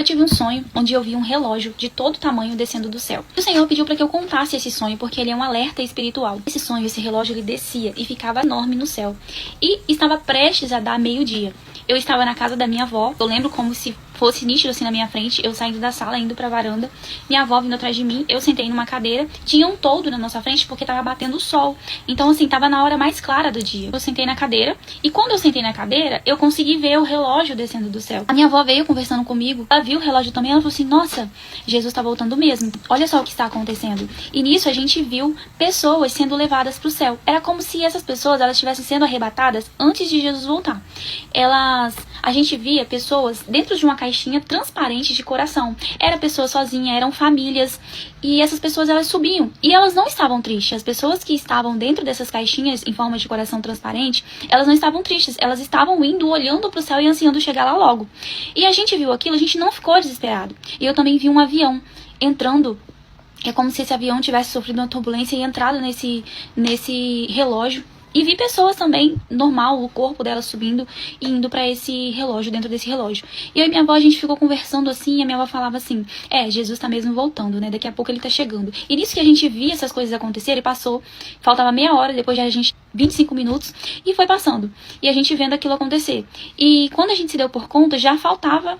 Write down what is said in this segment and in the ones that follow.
tive um sonho onde eu vi um relógio de todo tamanho descendo do céu. O Senhor pediu para que eu contasse esse sonho, porque ele é um alerta espiritual. Esse sonho, esse relógio, ele descia e ficava enorme no céu. E estava prestes a dar meio-dia. Eu estava na casa da minha avó, eu lembro como se fosse nítido assim na minha frente, eu saindo da sala, indo pra varanda, minha avó vindo atrás de mim, eu sentei numa cadeira, tinha um toldo na nossa frente porque tava batendo o sol. Então assim, tava na hora mais clara do dia. Eu sentei na cadeira, e quando eu sentei na cadeira, eu consegui ver o relógio descendo do céu. A minha avó veio conversando comigo, ela viu o relógio também, ela falou assim, nossa, Jesus tá voltando mesmo, olha só o que está acontecendo. E nisso a gente viu pessoas sendo levadas pro céu. Era como se essas pessoas, elas estivessem sendo arrebatadas antes de Jesus voltar. A gente via pessoas dentro de uma caixinha transparente de coração. Era pessoa sozinha, eram famílias. E essas pessoas, elas subiam. E elas não estavam tristes. As pessoas que estavam dentro dessas caixinhas em forma de coração transparente, elas não estavam tristes. Elas estavam indo, olhando pro céu e ansiando chegar lá logo. E a gente viu aquilo, a gente não ficou desesperado. E eu também vi um avião entrando. É como se esse avião tivesse sofrido uma turbulência e entrado nesse relógio. E vi pessoas também, normal, o corpo delas subindo e indo pra esse relógio, dentro desse relógio. E eu e minha avó, a gente ficou conversando assim, e a minha avó falava assim, Jesus tá mesmo voltando, né, daqui a pouco ele tá chegando. E nisso que a gente via essas coisas acontecerem, passou, faltava meia hora, depois já a gente, 25 minutos, e foi passando. E a gente vendo aquilo acontecer. E quando a gente se deu por conta, já faltava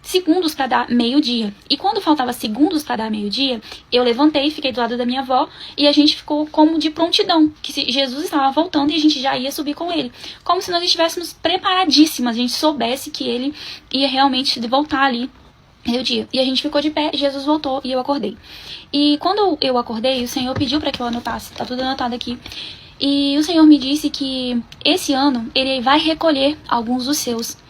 segundos para dar meio-dia. E quando faltava segundos para dar meio-dia, eu levantei, fiquei do lado da minha avó e a gente ficou como de prontidão, que Jesus estava voltando e a gente já ia subir com ele. Como se nós estivéssemos preparadíssimas, a gente soubesse que ele ia realmente voltar ali meio-dia. E a gente ficou de pé, Jesus voltou e eu acordei. E quando eu acordei, o Senhor pediu para que eu anotasse, tá tudo anotado aqui. E o Senhor me disse que esse ano ele vai recolher alguns dos seus.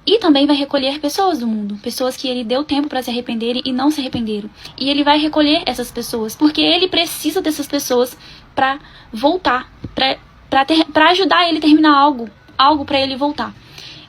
E também vai recolher pessoas do mundo, pessoas que ele deu tempo para se arrependerem e não se arrependeram. E ele vai recolher essas pessoas, porque ele precisa dessas pessoas para voltar, para ajudar ele a terminar algo para ele voltar.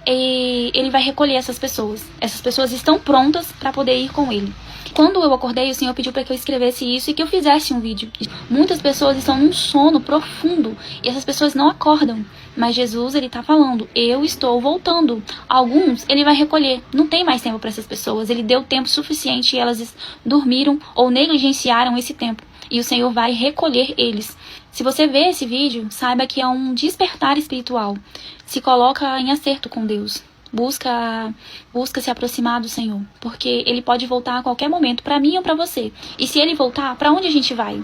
E ele vai recolher essas pessoas. Essas pessoas estão prontas para poder ir com ele. Quando eu acordei, o Senhor pediu para que eu escrevesse isso e que eu fizesse um vídeo. Muitas pessoas estão num sono profundo e essas pessoas não acordam. Mas Jesus, ele tá falando, eu estou voltando. Alguns, ele vai recolher. Não tem mais tempo para essas pessoas. Ele deu tempo suficiente e elas dormiram ou negligenciaram esse tempo. E o Senhor vai recolher eles. Se você vê esse vídeo, saiba que é um despertar espiritual. Se coloca em acerto com Deus. Busca se aproximar do Senhor, porque ele pode voltar a qualquer momento, para mim ou para você. E se ele voltar, para onde a gente vai?